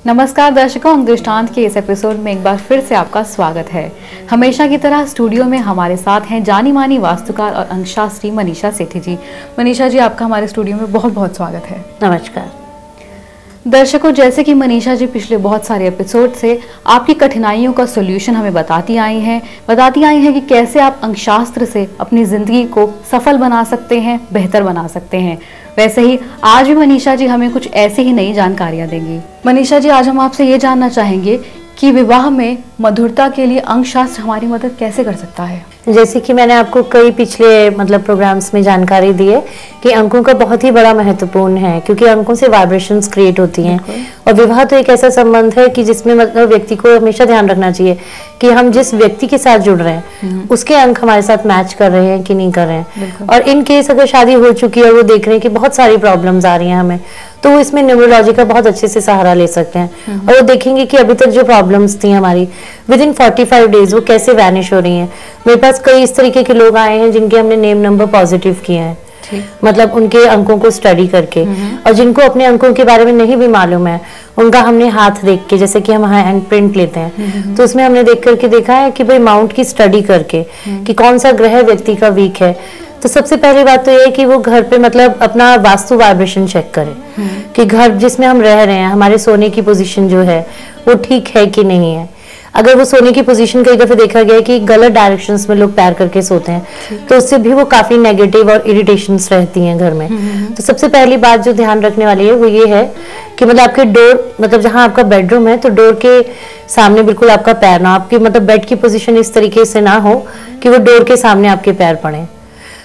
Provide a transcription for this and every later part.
नमस्कार दर्शकों, दृष्टांत के इस एपिसोड में एक बार फिर से आपका स्वागत है। हमेशा की तरह स्टूडियो में हमारे साथ हैं जानी मानी वास्तुकार और अंकशास्त्री मनीषा सेठी जी। मनीषा जी, आपका हमारे स्टूडियो में बहुत बहुत स्वागत है। नमस्कार दर्शकों, जैसे कि मनीषा जी पिछले बहुत सारे एपिसोड से आपकी कठिनाइयों का सॉल्यूशन हमें बताती आई हैं कि कैसे आप अंकशास्त्र से अपनी जिंदगी को सफल बना सकते हैं, बेहतर बना सकते हैं। वैसे ही आज भी मनीषा जी हमें कुछ ऐसी ही नई जानकारियां देंगी। मनीषा जी, आज हम आपसे ये जानना चाहेंगे कि विवाह में मधुरता के लिए अंकशास्त्र हमारी मदद कैसे कर सकता है। जैसे कि मैंने आपको कई पिछले प्रोग्राम्स में जानकारी दी है कि अंकों का बहुत ही बड़ा महत्वपूर्ण है, क्योंकि अंकों से वाइब्रेशंस क्रिएट होती हैं। और विवाह तो एक ऐसा संबंध है कि जिसमें व्यक्ति को हमेशा ध्यान रखना चाहिए कि हम जिस व्यक्ति के साथ जुड़ रहे हैं उसके अंक हमारे साथ मैच कर रहे हैं कि नहीं कर रहे हैं। और इन केस अगर शादी हो चुकी है और वो देख रहे हैं कि बहुत सारी प्रॉब्लम्स आ रही हैं हमें, तो वो इसमें न्यूमरोलॉजी का बहुत अच्छे से सहारा ले सकते हैं। और वो देखेंगे कि अभी तक जो प्रॉब्लम्स थी हमारी विद इन 45 डेज वो कैसे वैनिश हो रही हैं। मेरे पास कई इस तरीके के लोग आए हैं जिनके हमने नेम नंबर पॉजिटिव किए हैं, उनके अंकों को स्टडी करके। और जिनको अपने अंकों के बारे में नहीं भी मालूम है, उनका हमने हाथ देख के, जैसे कि हम हैंड प्रिंट लेते हैं तो उसमें हमने देख करके देखा है कि भाई माउंट की स्टडी करके कि कौन सा ग्रह व्यक्ति का वीक है। तो सबसे पहली बात तो ये है कि वो घर पे अपना वास्तु वाइब्रेशन चेक करे कि घर जिसमें हम रह रहे हैं, हमारे सोने की पोजीशन जो है वो ठीक है कि नहीं है। अगर वो सोने की पोजीशन कई दफे देखा गया है कि गलत डायरेक्शंस में लोग पैर करके सोते हैं, तो उससे भी वो काफी नेगेटिव और इरिटेशंस रहती हैं घर में। तो सबसे पहली बात जो ध्यान रखने वाली है वो ये है कि आपके डोर, जहां आपका बेडरूम है तो डोर के सामने बिल्कुल आपका पैर ना, आपकी बेड की पोजीशन इस तरीके से ना हो कि वो डोर के सामने आपके पैर पड़े।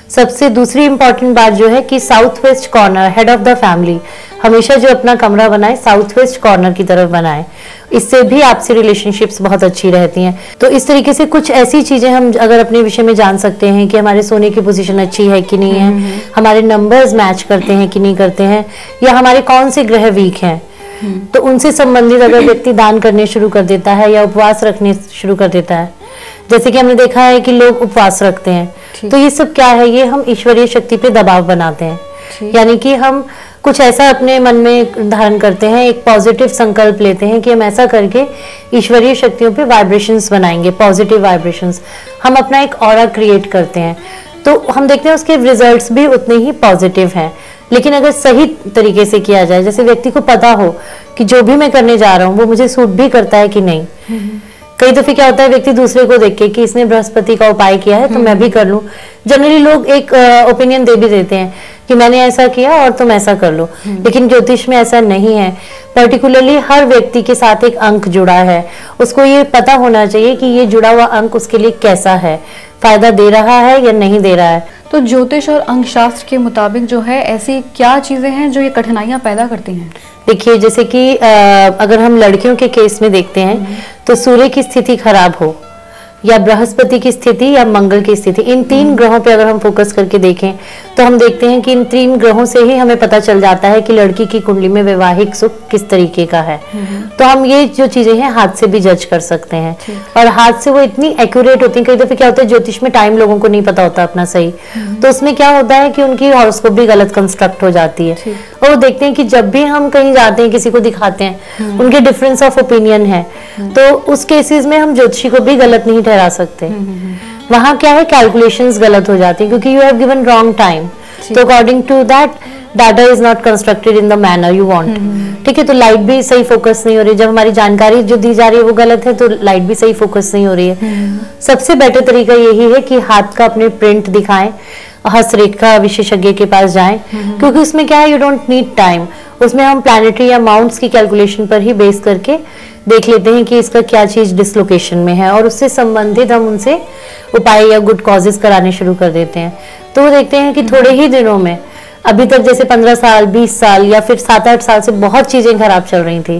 सबसे दूसरी इंपॉर्टेंट बात जो है कि south west corner, head of the family, हमेशा जो अपना कमरा बनाए साउथ वेस्ट कॉर्नर की तरफ बनाए। इससे भी आपसी रिलेशनशिप्स बहुत अच्छी रहती हैं। तो इस तरीके से कुछ ऐसी चीजें हम अगर अपने विषय में जान सकते हैं कि हमारे सोने की पोजीशन अच्छी है कि नहीं है, हमारे नंबर्स मैच करते हैं कि नहीं करते हैं, या हमारे कौन से ग्रह वीक हैं, तो उनसे संबंधित अगर व्यक्ति दान करने शुरू कर देता है या उपवास रखने शुरू कर देता है, जैसे कि हमने देखा है कि लोग उपवास रखते हैं, तो ये सब क्या है, ये हम ईश्वरीय शक्ति पे दबाव बनाते हैं। यानी कि हम कुछ ऐसा अपने मन में धारण करते हैं, एक पॉजिटिव संकल्प लेते हैं कि हम ऐसा करके ईश्वरीय शक्तियों पे वाइब्रेशंस बनाएंगे, पॉजिटिव वाइब्रेशंस। हम अपना एक ऑरा क्रिएट करते हैं, तो हम देखते हैं उसके रिजल्ट्स भी उतने ही पॉजिटिव हैं। लेकिन अगर सही तरीके से किया जाए, जैसे व्यक्ति को पता हो कि जो भी मैं करने जा रहा हूँ वो मुझे सूट भी करता है कि नहीं। कई दफे क्या होता है, व्यक्ति दूसरे को देख के कि इसने बृहस्पति का उपाय किया है तो मैं भी कर लूं। जनरली लोग एक ओपिनियन दे भी देते हैं कि मैंने ऐसा किया और तुम ऐसा कर लो, लेकिन ज्योतिष में ऐसा नहीं है। पर्टिकुलरली हर व्यक्ति के साथ एक अंक जुड़ा है, उसको ये पता होना चाहिए कि ये जुड़ा हुआ अंक उसके लिए कैसा है, फायदा दे रहा है या नहीं दे रहा है। तो ज्योतिष और अंकशास्त्र के मुताबिक जो है ऐसी क्या चीजें हैं जो ये कठिनाइयां पैदा करती हैं? देखिए, जैसे कि अगर हम लड़कियों के केस में देखते हैं तो सूर्य की स्थिति खराब हो, या बृहस्पति की स्थिति, या मंगल की स्थिति, इन 3 ग्रहों पे अगर हम फोकस करके देखें तो हम देखते हैं कि इन 3 ग्रहों से ही हमें पता चल जाता है कि लड़की की कुंडली में वैवाहिक सुख किस तरीके का है। तो हम ये जो चीजें हैं हाथ से भी जज कर सकते हैं, और हाथ से वो इतनी एक्यूरेट होती हैं। कई दफे क्या होता है, ज्योतिष में टाइम लोगों को नहीं पता होता अपना सही, तो उसमें क्या होता है कि उनकी हॉरोस्कोप भी गलत कंस्ट्रक्ट हो जाती है। और वो देखते हैं कि जब भी हम कहीं जाते हैं, किसी को दिखाते हैं, उनके डिफरेंस ऑफ ओपिनियन है, तो उस केसेस में हम ज्योतिषी को भी गलत नहीं ठहरा सकते। वहां क्या है, कैलकुलेशंस गलत हो जाती है क्योंकि you have given wrong time, तो according to that data is not constructed in the manner you want. ठीक है, तो लाइट भी सही फोकस नहीं हो रही, जब हमारी जानकारी जो दी जा रही है वो गलत है तो लाइट भी सही फोकस नहीं हो रही है। सबसे बेटर तरीका यही है कि हाथ का अपने प्रिंट दिखाएं, हस्तरेखा विशेषज्ञ के पास जाएं, क्योंकि उसमें क्या है, यू डोंट नीड टाइम, उसमें हम प्लैनेटरी या माउंट्स की कैलकुलेशन पर ही बेस करके देख लेते हैं कि इसका क्या चीज डिसलोकेशन में है, और उससे संबंधित हम उनसे उपाय या गुड कॉजेज कराने शुरू कर देते हैं। तो वो देखते हैं कि थोड़े ही दिनों में, अभी तक जैसे 15 साल 20 साल या फिर 7-8 साल से बहुत चीजें खराब चल रही थी,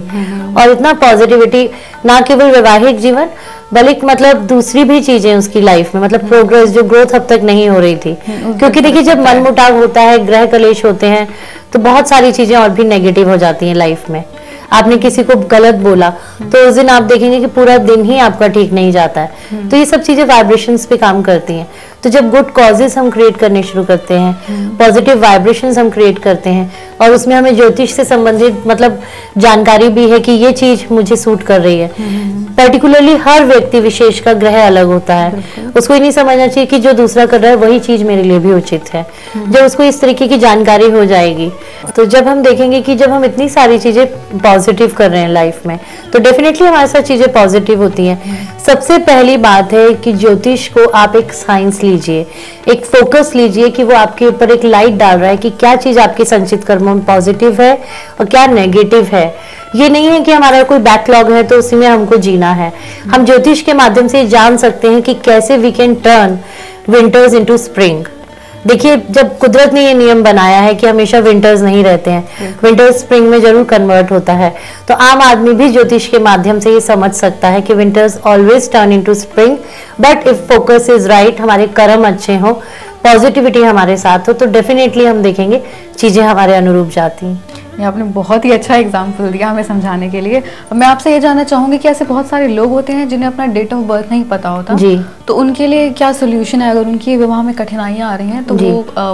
और इतना पॉजिटिविटी, ना केवल वैवाहिक जीवन बल्कि दूसरी भी चीजें उसकी लाइफ में, प्रोग्रेस, जो ग्रोथ अब तक नहीं हो रही थी। क्योंकि देखिए, जब मन मुटाव होता है, ग्रह कलेश होते हैं, तो बहुत सारी चीजें और भी नेगेटिव हो जाती हैं लाइफ में। आपने किसी को गलत बोला तो उस दिन आप देखेंगे कि पूरा दिन ही आपका ठीक नहीं जाता है। तो ये सब चीजें वाइब्रेशंस पे काम करती हैं। तो जब गुड कॉजेस हम क्रिएट करने शुरू करते हैं, पॉजिटिव वाइब्रेशंस हम क्रिएट करते हैं, और उसमें हमें ज्योतिष से संबंधित मतलब जानकारी भी है कि ये चीज मुझे सूट कर रही है। पर्टिकुलरली हर व्यक्ति विशेष का ग्रह अलग होता है, उसको ये नहीं समझना चाहिए कि जो दूसरा कर रहा है वही चीज मेरे लिए भी उचित है। जब उसको इस तरीके की जानकारी हो जाएगी, तो जब हम देखेंगे कि जब हम इतनी सारी चीजें पॉजिटिव कर रहे हैं लाइफ में, तो डेफिनेटली हमारे साथ चीजें पॉजिटिव होती हैं। सबसे पहली बात है कि ज्योतिष को आप एक साइंस लीजिए, एक फोकस लीजिए कि वो आपके ऊपर एक लाइट डाल रहा है कि क्या चीज आपके संचित कर्मों में पॉजिटिव है और क्या नेगेटिव है। ये नहीं है कि हमारा कोई बैकलॉग है तो उसी में हमको जीना है। हम ज्योतिष के माध्यम से जान सकते हैं कि कैसे we can turn winters into spring. देखिए, जब कुदरत ने ये नियम बनाया है कि हमेशा विंटर्स नहीं रहते हैं, विंटर्स स्प्रिंग में जरूर कन्वर्ट होता है, तो आम आदमी भी ज्योतिष के माध्यम से ये समझ सकता है कि winters always turn into spring, but if focus is right, हमारे कर्म अच्छे हो, पॉजिटिविटी हमारे साथ हो, तो डेफिनेटली हम देखेंगे चीजें हमारे अनुरूप जाती हैं। ये आपने बहुत ही अच्छा एग्जाम्पल दिया हमें समझाने के लिए। मैं आपसे ये जानना चाहूंगी कि ऐसे बहुत सारे लोग होते हैं जिन्हें अपना डेट ऑफ बर्थ नहीं पता होता जी, तो उनके लिए क्या सोल्यूशन है? अगर उनकी विवाह में कठिनाइयां आ रही हैं तो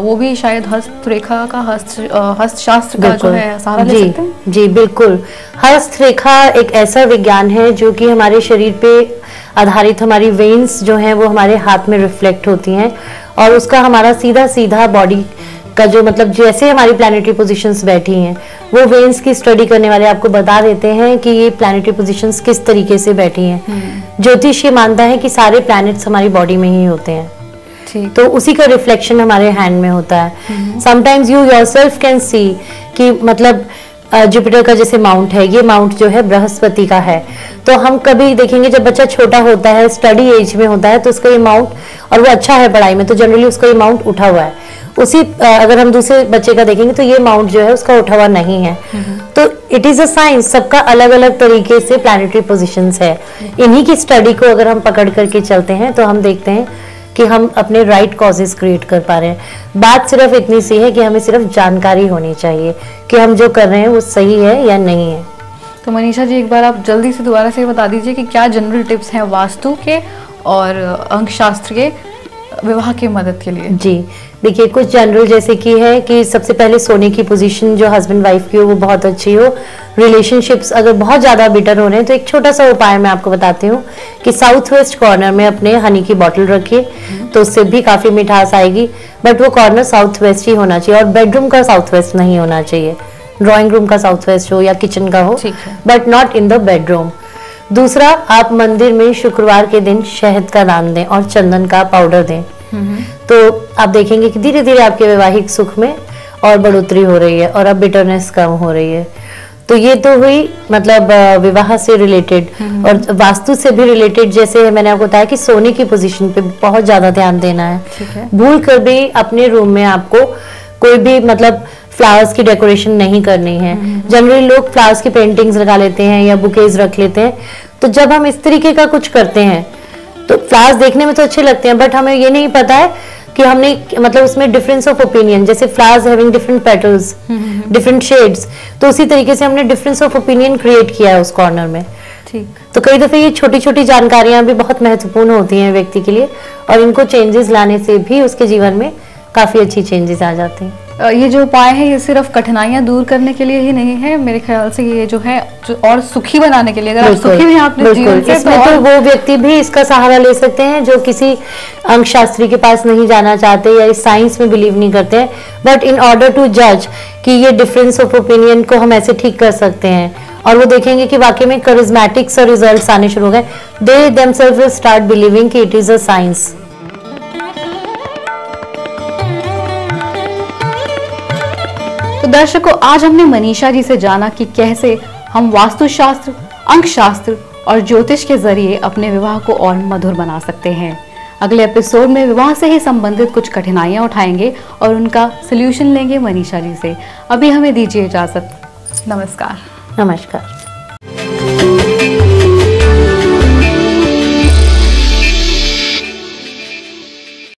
वो भी शायद हस्तरेखा का हस्तशास्त्र का जो है सहारा ले सकते हैं। जी बिल्कुल, हस्तरेखा एक ऐसा विज्ञान है जो कि हमारे शरीर पे आधारित, हमारी वेन्स जो हैं वो हमारे हाथ में रिफ्लेक्ट होती हैं, और उसका हमारा सीधा सीधा बॉडी का जो मतलब जैसे हमारी प्लैनेटरी पोजीशंस बैठी हैं, वो वेन्स की स्टडी करने वाले आपको बता देते हैं कि ये प्लैनेटरी पोजीशंस किस तरीके से बैठी हैं। ज्योतिष ये मानता है कि सारे प्लैनेट्स हमारी बॉडी में ही होते हैं, तो उसी का रिफ्लेक्शन हमारे हैंड में होता है। Sometimes you yourself can see कि मतलब जुपिटर का जैसे माउंट है, ये माउंट जो है बृहस्पति का है, तो हम कभी देखेंगे जब बच्चा छोटा होता है, स्टडी एज में होता है, तो उसका ये माउंट, और वो अच्छा है पढ़ाई में, तो जनरली उसका ये माउंट उठा हुआ है। उसी अगर हम दूसरे बच्चे का देखेंगे तो ये माउंट जो है उसका उठा हुआ नहीं है। तो इट इज अ साइंस, सबका अलग अलग तरीके से प्लैनेटरी पोजीशंस है। इन्हीं की स्टडी को अगर हम पकड़ करके चलते हैं तो हम देखते हैं कि हम अपने राइट कॉजेस क्रिएट कर पा रहे हैं। बात सिर्फ इतनी सी है कि हमें सिर्फ जानकारी होनी चाहिए कि हम जो कर रहे हैं वो सही है या नहीं है। तो मनीषा जी, एक बार आप जल्दी से दोबारा से बता दीजिए कि क्या जनरल टिप्स हैं वास्तु के और अंकशास्त्र के विवाह की मदद के लिए? जी देखिए, कुछ जनरल जैसे कि है कि सबसे पहले सोने की पोजीशन जो हस्बैंड वाइफ की हो वो बहुत अच्छी हो। रिलेशनशिप्स अगर बहुत ज़्यादा बिटर हो रहे हैं तो एक छोटा सा उपाय मैं आपको बताती हूँ कि साउथ वेस्ट कॉर्नर में अपने हनी की बॉटल रखिए, तो उससे भी काफ़ी मिठास आएगी, बट वो कॉर्नर साउथ वेस्ट ही होना चाहिए, और बेडरूम का साउथ वेस्ट नहीं होना चाहिए। ड्राइंग रूम का साउथ वेस्ट हो या किचन का हो, but not in the bedroom. दूसरा, आप मंदिर में शुक्रवार के दिन शहद का दान दें और चंदन का पाउडर दें, तो आप देखेंगे कि धीरे धीरे आपके वैवाहिक सुख में और बढ़ोतरी हो रही है और अब बिटरनेस कम हो रही है। तो ये तो हुई मतलब विवाह से रिलेटेड, और वास्तु से भी रिलेटेड। जैसे मैंने आपको बताया कि सोने की पोजीशन पे बहुत ज्यादा ध्यान देना है। भूल कर भी अपने रूम में आपको कोई भी मतलब फ्लावर्स की डेकोरेशन नहीं करनी है। जनरली लोग फ्लावर्स की पेंटिंग्स लगा लेते हैं या बुकेज रख लेते हैं, तो जब हम इस तरीके का कुछ करते हैं तो फ्लावर्स देखने में तो अच्छे लगते हैं, बट हमें ये नहीं पता है कि हमने मतलब उसमें डिफरेंस ऑफ ओपिनियन, जैसे flowers having different petals, different shades, तो उसी तरीके से हमने डिफरेंस ऑफ ओपिनियन क्रिएट किया है उस कॉर्नर में। तो कई दफे ये छोटी छोटी जानकारियां भी बहुत महत्वपूर्ण होती हैं व्यक्ति के लिए, और इनको चेंजेस लाने से भी उसके जीवन में काफी अच्छी चेंजेस आ जाती हैं। ये जो उपाय है ये सिर्फ कठिनाइयां दूर करने के लिए ही नहीं है, मेरे ख्याल से ये जो है जो और सुखी बनाने के लिए, अगर आप सुखी भी हैं अपने जीवन से, इसमें तो वो व्यक्ति भी इसका सहारा ले सकते हैं जो किसी अंकशास्त्री के पास नहीं जाना चाहते या इस साइंस में बिलीव नहीं करते हैं, बट इन ऑर्डर टू जज कि ये डिफरेंस ऑफ ओपिनियन को हम ऐसे ठीक कर सकते हैं, और वो देखेंगे कि वाकई में करिज्मेटिक से रिजल्ट्स आने शुरू हो गए, they themselves will start believing कि इट इज अ साइंस। तो दर्शकों, आज हमने मनीषा जी से जाना कि कैसे हम वास्तुशास्त्र, अंकशास्त्र और ज्योतिष के जरिए अपने विवाह को और मधुर बना सकते हैं। अगले एपिसोड में विवाह से ही संबंधित कुछ कठिनाइयां उठाएंगे और उनका सलूशन लेंगे मनीषा जी से। अभी हमें दीजिए इजाजत। नमस्कार। नमस्कार।